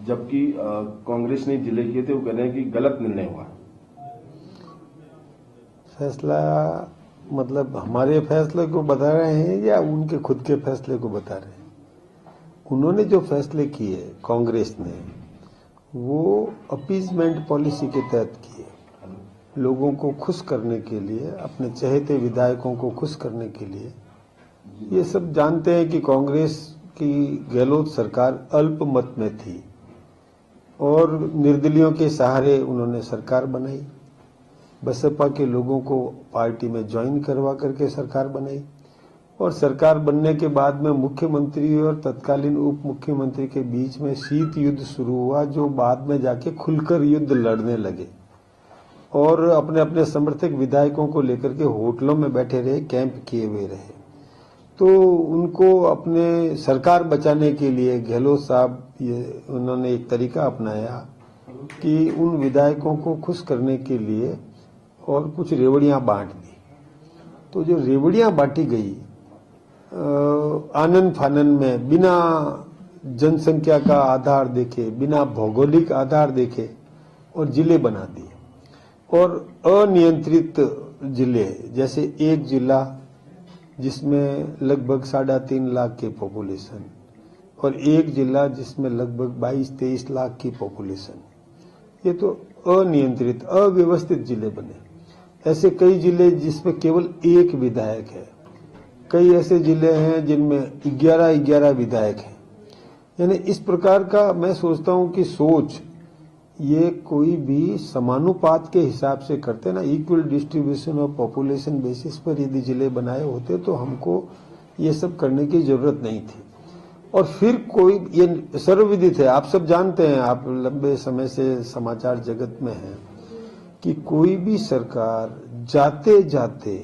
जबकि कांग्रेस ने जिले किए थे, वो कह रहे हैं कि गलत निर्णय हुआ। फैसला मतलब हमारे फैसले को बता रहे हैं या उनके खुद के फैसले को बता रहे हैं? उन्होंने जो फैसले किए कांग्रेस ने, वो अपीजमेंट पॉलिसी के तहत किए, लोगों को खुश करने के लिए, अपने चहेते विधायकों को खुश करने के लिए। ये सब जानते हैं कि कांग्रेस की गहलोत सरकार अल्पमत में थी और निर्दलियों के सहारे उन्होंने सरकार बनाई। बसपा के लोगों को पार्टी में ज्वाइन करवा करके सरकार बनाई और सरकार बनने के बाद में मुख्यमंत्री और तत्कालीन उप मुख्यमंत्री के बीच में शीत युद्ध शुरू हुआ, जो बाद में जाके खुलकर युद्ध लड़ने लगे और अपने अपने समर्थक विधायकों को लेकर के होटलों में बैठे रहे, कैंप किए हुए रहे। तो उनको अपने सरकार बचाने के लिए गहलोत साहब ये उन्होंने एक तरीका अपनाया कि उन विधायकों को खुश करने के लिए और कुछ रेवड़ियां बांट दी। तो जो रेवड़ियां बांटी गई आनन फानन में, बिना जनसंख्या का आधार देखे, बिना भौगोलिक आधार देखे, और जिले बना दिए। और अनियंत्रित जिले, जैसे एक जिला जिसमें लगभग 3.5 लाख की पॉपुलेशन और एक जिला जिसमें लगभग 22-23 लाख की पॉपुलेशन, ये तो अनियंत्रित अव्यवस्थित जिले बने। ऐसे कई जिले जिसमें केवल एक विधायक है, कई ऐसे जिले हैं जिनमें 11 विधायक हैं। यानी इस प्रकार का मैं सोचता हूं कि सोच ये कोई भी समानुपात के हिसाब से करते ना, equal distribution of population basis पर यदि जिले बनाए होते तो हमको ये सब करने की जरूरत नहीं थी। और फिर कोई ये सर्वविदित है, आप सब जानते हैं, आप लंबे समय से समाचार जगत में हैं कि कोई भी सरकार जाते जाते,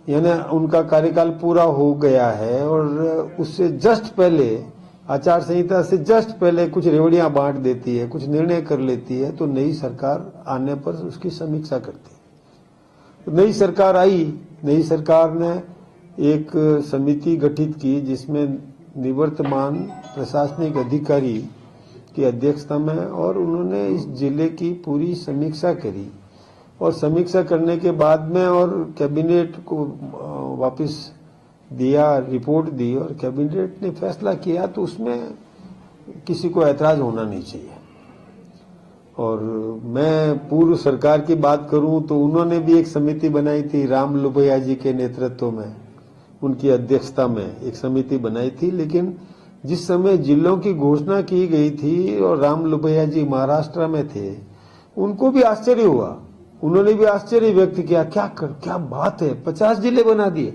यानी उनका कार्यकाल पूरा हो गया है और उससे जस्ट पहले, आचार संहिता से जस्ट पहले कुछ रेवड़ियां बांट देती है, कुछ निर्णय कर लेती है, तो नई सरकार आने पर उसकी समीक्षा करती है। तो नई सरकार आई, नई सरकार ने एक समिति गठित की जिसमें निवर्तमान प्रशासनिक अधिकारी की अध्यक्षता में, और उन्होंने इस जिले की पूरी समीक्षा करी और समीक्षा करने के बाद में और कैबिनेट को वापस दिया, रिपोर्ट दी और कैबिनेट ने फैसला किया, तो उसमें किसी को ऐतराज होना नहीं चाहिए। और मैं पूर्व सरकार की बात करूं तो उन्होंने भी एक समिति बनाई थी, राम लोभैया जी के नेतृत्व में, उनकी अध्यक्षता में एक समिति बनाई थी। लेकिन जिस समय जिलों की घोषणा की गई थी और राम लोभैया जी महाराष्ट्र में थे, उनको भी आश्चर्य हुआ, उन्होंने भी आश्चर्य व्यक्त किया, क्या बात है, 50 जिले बना दिए,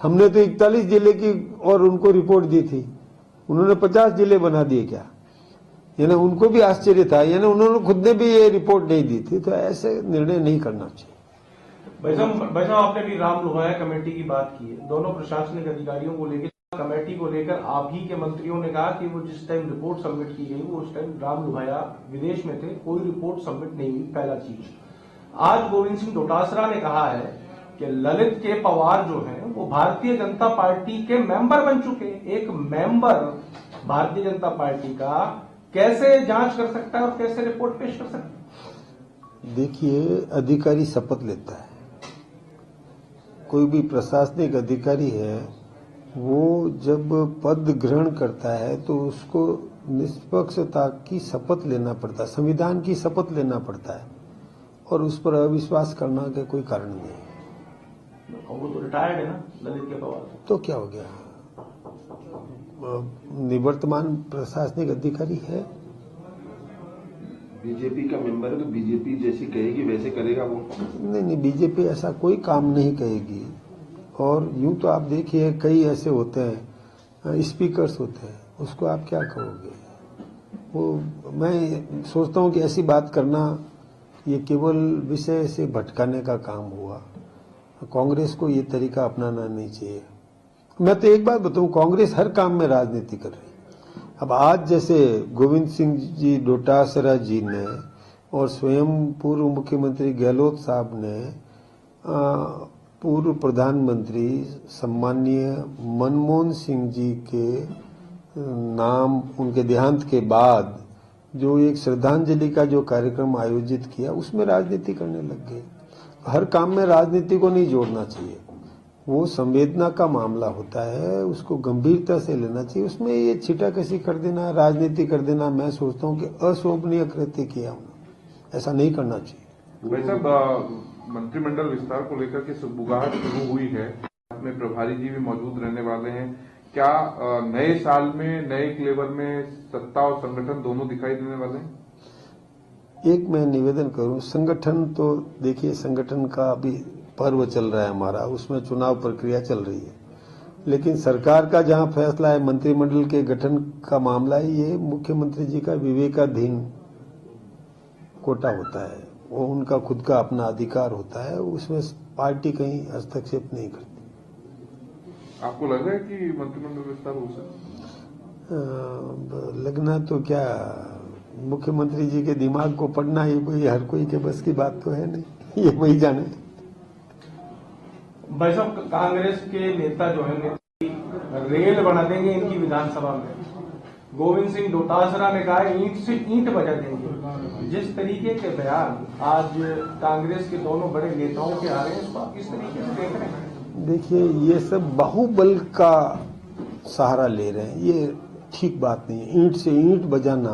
हमने तो 41 जिले की और उनको रिपोर्ट दी थी, उन्होंने 50 जिले बना दिए क्या? यानी उनको भी आश्चर्य था, यानी उन्होंने खुद ने भी ये रिपोर्ट नहीं दी थी। तो ऐसे निर्णय नहीं करना चाहिए। भाई साहब आपने भी राम लोहाया कमेटी की बात की है, दोनों प्रशासनिक अधिकारियों को लेकर, कमेटी को लेकर आप ही के मंत्रियों ने कहा कि वो जिस टाइम रिपोर्ट सबमिट की गई वो उस टाइम राम लोहाया विदेश में थे, कोई रिपोर्ट सबमिट नहीं हुई। पहला चीज, आज गोविंद सिंह डोटासरा ने कहा है कि ललित के पवार जो हैं वो भारतीय जनता पार्टी के मेंबर बन चुके हैं। एक मेंबर भारतीय जनता पार्टी का कैसे जांच कर सकता है और कैसे रिपोर्ट पेश कर सकता है? देखिए, अधिकारी शपथ लेता है, कोई भी प्रशासनिक अधिकारी है, वो जब पद ग्रहण करता है तो उसको निष्पक्षता की शपथ लेना पड़ता है, संविधान की शपथ लेना पड़ता है, और उस पर अविश्वास करना का कोई कारण नहीं है। वो तो रिटायर्ड है ना ललित के पवार, तो क्या हो गया, निवर्तमान प्रशासनिक अधिकारी है। बीजेपी का मेंबर है तो बीजेपी जैसी कहेगी वैसे करेगा वो। नहीं, बीजेपी ऐसा कोई काम नहीं कहेगी। और यूं तो आप देखिए, कई ऐसे होते हैं, स्पीकर्स होते हैं, उसको आप क्या कहोगे? वो मैं सोचता हूं कि ऐसी बात करना ये केवल विषय से भटकाने का काम हुआ। कांग्रेस को ये तरीका अपनाना नहीं चाहिए। मैं तो एक बात बताऊं, कांग्रेस हर काम में राजनीति कर रही है। अब आज जैसे गोविंद सिंह जी डोटासरा जी ने और स्वयं पूर्व मुख्यमंत्री गहलोत साहब ने पूर्व प्रधानमंत्री सम्माननीय मनमोहन सिंह जी के नाम, उनके देहांत के बाद जो एक श्रद्धांजलि का जो कार्यक्रम आयोजित किया उसमें राजनीति करने लग गए। हर काम में राजनीति को नहीं जोड़ना चाहिए, वो संवेदना का मामला होता है, उसको गंभीरता से लेना चाहिए। उसमें ये छिटाकशी कर देना, राजनीति कर देना, मैं सोचता हूँ कि अशोभनीय कृत्य किया होना, ऐसा नहीं करना चाहिए। भाई साहब, मंत्रिमंडल विस्तार को लेकर के सुगबुगाहट शुरू हुई है, में प्रभारी जी भी मौजूद रहने वाले हैं। क्या नए साल में नए क्लेवर में सत्ता और संगठन दोनों दिखाई देने वाले हैं? एक मैं निवेदन करूं, संगठन तो देखिए, संगठन का अभी पर्व चल रहा है हमारा, उसमें चुनाव प्रक्रिया चल रही है, लेकिन सरकार का जहां फैसला है, मंत्रिमंडल के गठन का मामला है, ये मुख्यमंत्री जी का विवेकाधीन कोटा होता है, वो उनका खुद का अपना अधिकार होता है, उसमें पार्टी कहीं हस्तक्षेप नहीं करती। आपको लग रहा है कि मंत्रिमंडल विस्तार हो सकता है? लगना तो क्या, मुख्यमंत्री जी के दिमाग को पढ़ना ही कोई हर कोई के बस की बात तो है नहीं, ये वही जाने। भाई साहब, कांग्रेस के नेता जो है रेल बना देंगे इनकी विधानसभा में। गोविंद सिंह डोटासरा ने कहा ईंट से ईंट बजा देंगे। जिस तरीके के बयान आज कांग्रेस के दोनों बड़े नेताओं के आ रहे हैं, इसको आप किस तरीके से देख रहे हैं? देखिए, ये सब बाहुबल का सहारा ले रहे हैं, ये ठीक बात नहीं है। ईंट से ईंट बजाना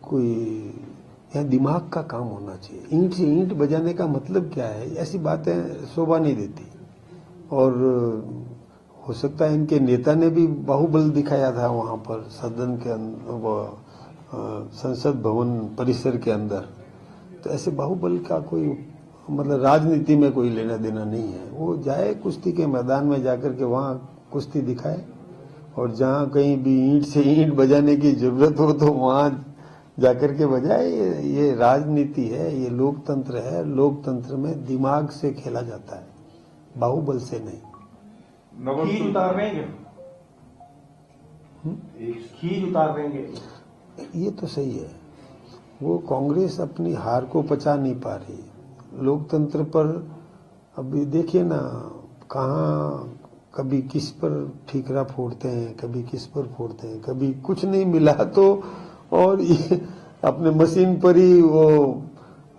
कोई, यह दिमाग का काम होना चाहिए। ईंट से ईंट बजाने का मतलब क्या है? ऐसी बातें शोभा नहीं देती। और हो सकता है इनके नेता ने भी बाहुबल दिखाया था वहां पर सदन के अंदर, संसद भवन परिसर के अंदर। तो ऐसे बाहुबल का कोई मतलब राजनीति में कोई लेना देना नहीं है। वो जाए कुश्ती के मैदान में जाकर के वहां कुश्ती दिखाए, और जहां कहीं भी ईंट से ईंट बजाने की जरूरत हो तो वहां जाकर के बजाए। ये राजनीति है, ये लोकतंत्र है। लोकतंत्र में दिमाग से खेला जाता है, बाहुबल से नहीं। खींच उतार देंगे, खींच उतार देंगे, ये तो सही है। वो कांग्रेस अपनी हार को पचा नहीं पा रही। लोकतंत्र पर अभी देखिए ना, कहाँ कभी किस पर ठीकरा फोड़ते हैं, कभी किस पर फोड़ते हैं, कभी कुछ नहीं मिला तो और ये अपने मशीन पर ही वो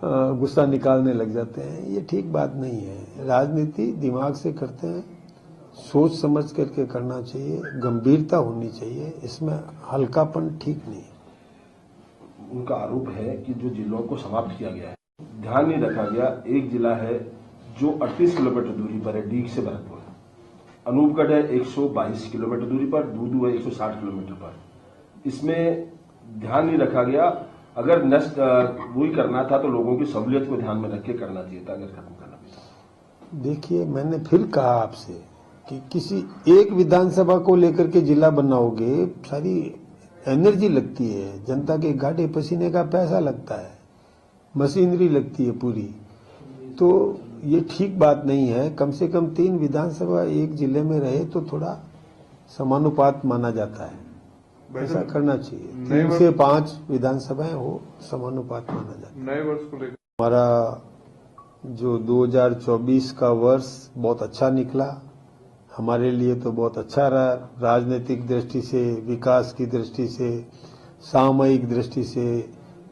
गुस्सा निकालने लग जाते हैं। ये ठीक बात नहीं है। राजनीति दिमाग से करते हैं, सोच समझ करके करना चाहिए, गंभीरता होनी चाहिए, इसमें हल्कापन ठीक नहीं है। उनका आरोप है कि जो जिलों को समाप्त किया गया है, ध्यान नहीं रखा गया। एक जिला है जो 38 किलोमीटर दूरी पर है, डीग से भरतपुर। अनूपगढ़ है 122 किलोमीटर दूरी पर, दूदू है 160 किलोमीटर पर। इसमें ध्यान नहीं रखा गया। अगर नष्ट वही करना था तो लोगों की सहूलियत को ध्यान में रख के करना चाहिए था, अगर खत्म करना था। देखिए, मैंने फिर कहा आपसे कि किसी एक विधानसभा को लेकर के जिला बनाओगे, सारी एनर्जी लगती है, जनता के गाढ़े पसीने का पैसा लगता है, मशीनरी लगती है पूरी। तो ये ठीक बात नहीं है। कम से कम 3 विधानसभा एक जिले में रहे तो थोड़ा समानुपात माना जाता है, ऐसा करना चाहिए। 3 से 5 विधानसभाएं हो, समानुपात माना जाता है। नए वर्ष को लेकर हमारा जो 2024 का वर्ष बहुत अच्छा निकला, हमारे लिए तो बहुत अच्छा रहा। राजनीतिक दृष्टि से, विकास की दृष्टि से, सामयिक दृष्टि से,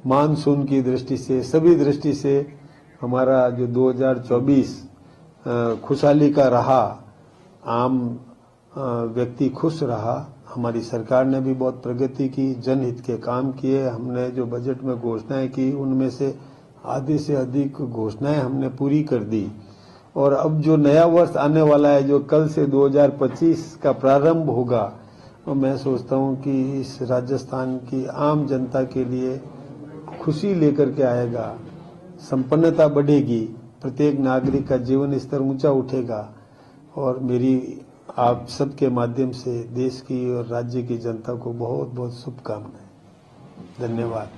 मानसून की दृष्टि से, सभी दृष्टि से हमारा जो 2024 खुशहाली का रहा। आम व्यक्ति खुश रहा। हमारी सरकार ने भी बहुत प्रगति की, जनहित के काम किए। हमने जो बजट में घोषणाएं की, उनमें से आधे से अधिक घोषणाएं हमने पूरी कर दी। और अब जो नया वर्ष आने वाला है, जो कल से 2025 का प्रारंभ होगा, तो मैं सोचता हूं कि इस राजस्थान की आम जनता के लिए खुशी लेकर के आएगा, संपन्नता बढ़ेगी, प्रत्येक नागरिक का जीवन स्तर ऊंचा उठेगा। और मेरी आप सबके माध्यम से देश की और राज्य की जनता को बहुत बहुत शुभकामनाएं। धन्यवाद।